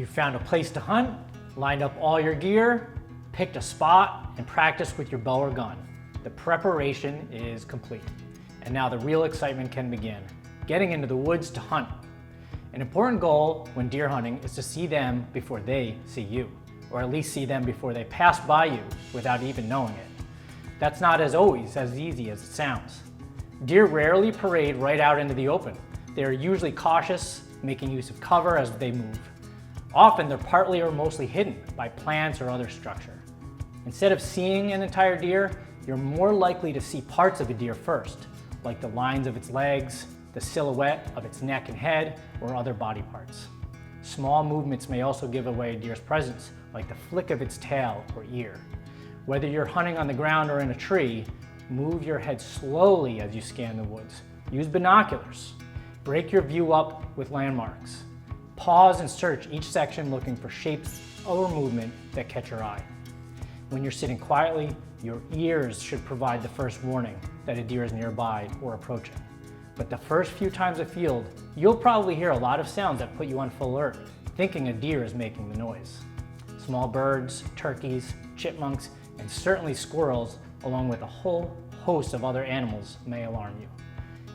You've found a place to hunt, lined up all your gear, picked a spot, and practiced with your bow or gun. The preparation is complete. And now the real excitement can begin, getting into the woods to hunt. An important goal when deer hunting is to see them before they see you, or at least see them before they pass by you without even knowing it. That's not always as easy as it sounds. Deer rarely parade right out into the open. They are usually cautious, making use of cover as they move. Often they're partly or mostly hidden by plants or other structure. Instead of seeing an entire deer, you're more likely to see parts of a deer first, like the lines of its legs, the silhouette of its neck and head, or other body parts. Small movements may also give away a deer's presence, like the flick of its tail or ear. Whether you're hunting on the ground or in a tree, move your head slowly as you scan the woods. Use binoculars. Break your view up with landmarks. Pause and search each section looking for shapes or movement that catch your eye. When you're sitting quietly, your ears should provide the first warning that a deer is nearby or approaching. But the first few times afield, you'll probably hear a lot of sounds that put you on full alert, thinking a deer is making the noise. Small birds, turkeys, chipmunks, and certainly squirrels, along with a whole host of other animals, may alarm you.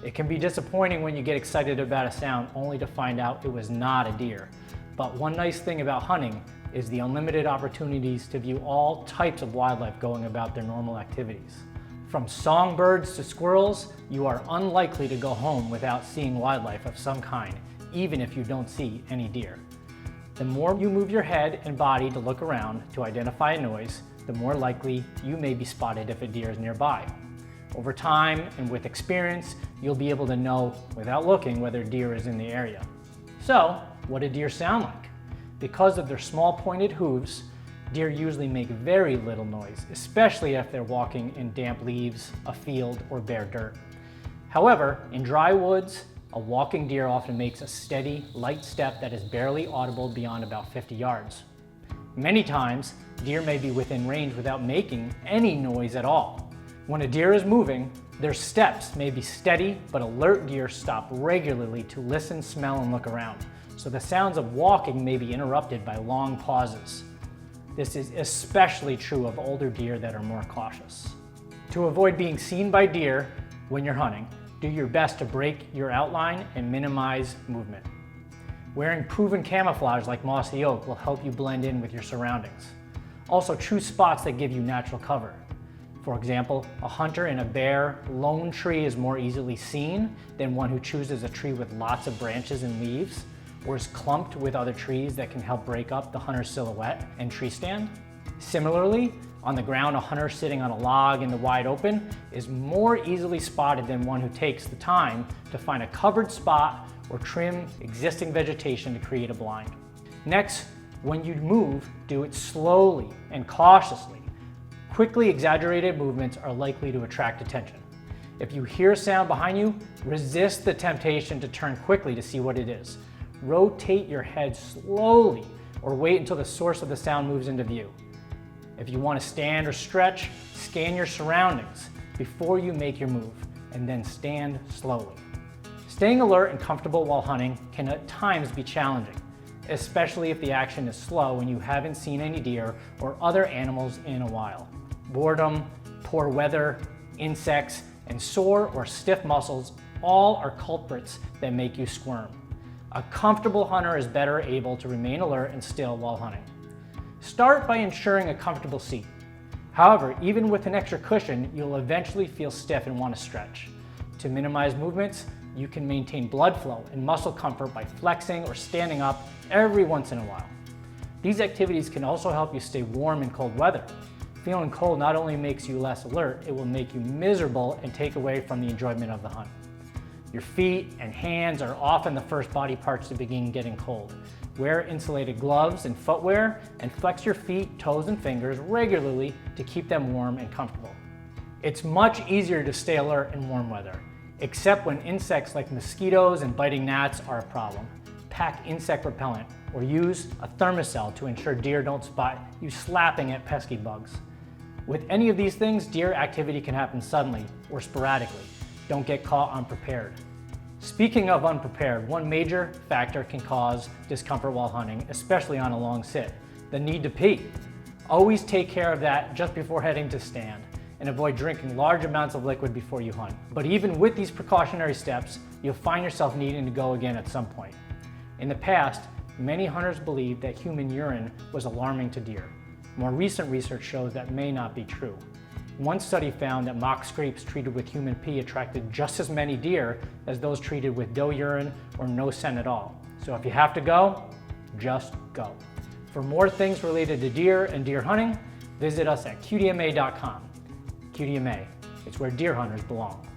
It can be disappointing when you get excited about a sound only to find out it was not a deer. But one nice thing about hunting is the unlimited opportunities to view all types of wildlife going about their normal activities. From songbirds to squirrels, you are unlikely to go home without seeing wildlife of some kind, even if you don't see any deer. The more you move your head and body to look around to identify a noise, the more likely you may be spotted if a deer is nearby. Over time and with experience, you'll be able to know without looking whether deer is in the area. So, what do deer sound like? Because of their small pointed hooves, deer usually make very little noise, especially if they're walking in damp leaves, a field, or bare dirt. However, in dry woods, a walking deer often makes a steady, light step that is barely audible beyond about 50 yards. Many times, deer may be within range without making any noise at all. When a deer is moving, their steps may be steady, but alert deer stop regularly to listen, smell, and look around. So the sounds of walking may be interrupted by long pauses. This is especially true of older deer that are more cautious. To avoid being seen by deer when you're hunting, do your best to break your outline and minimize movement. Wearing proven camouflage like mossy oak will help you blend in with your surroundings. Also, choose spots that give you natural cover. For example, a hunter in a bare, lone tree is more easily seen than one who chooses a tree with lots of branches and leaves, or is clumped with other trees that can help break up the hunter's silhouette and tree stand. Similarly, on the ground, a hunter sitting on a log in the wide open is more easily spotted than one who takes the time to find a covered spot or trim existing vegetation to create a blind. Next, when you move, do it slowly and cautiously. Quickly exaggerated movements are likely to attract attention. If you hear a sound behind you, resist the temptation to turn quickly to see what it is. Rotate your head slowly or wait until the source of the sound moves into view. If you want to stand or stretch, scan your surroundings before you make your move, and then stand slowly. Staying alert and comfortable while hunting can at times be challenging, especially if the action is slow and you haven't seen any deer or other animals in a while. Boredom, poor weather, insects, and sore or stiff muscles all are culprits that make you squirm. A comfortable hunter is better able to remain alert and still while hunting. Start by ensuring a comfortable seat. However, even with an extra cushion, you'll eventually feel stiff and want to stretch. To minimize movements, you can maintain blood flow and muscle comfort by flexing or standing up every once in a while. These activities can also help you stay warm in cold weather. Feeling cold not only makes you less alert, it will make you miserable and take away from the enjoyment of the hunt. Your feet and hands are often the first body parts to begin getting cold. Wear insulated gloves and footwear, and flex your feet, toes, and fingers regularly to keep them warm and comfortable. It's much easier to stay alert in warm weather, except when insects like mosquitoes and biting gnats are a problem. Pack insect repellent or use a thermocell to ensure deer don't spot you slapping at pesky bugs. With any of these things, deer activity can happen suddenly or sporadically. Don't get caught unprepared. Speaking of unprepared, one major factor can cause discomfort while hunting, especially on a long sit: the need to pee. Always take care of that just before heading to stand, and avoid drinking large amounts of liquid before you hunt. But even with these precautionary steps, you'll find yourself needing to go again at some point. In the past, many hunters believed that human urine was alarming to deer. More recent research shows that may not be true. One study found that mock scrapes treated with human pee attracted just as many deer as those treated with doe urine or no scent at all. So if you have to go, just go. For more things related to deer and deer hunting, visit us at QDMA.com. QDMA, it's where deer hunters belong.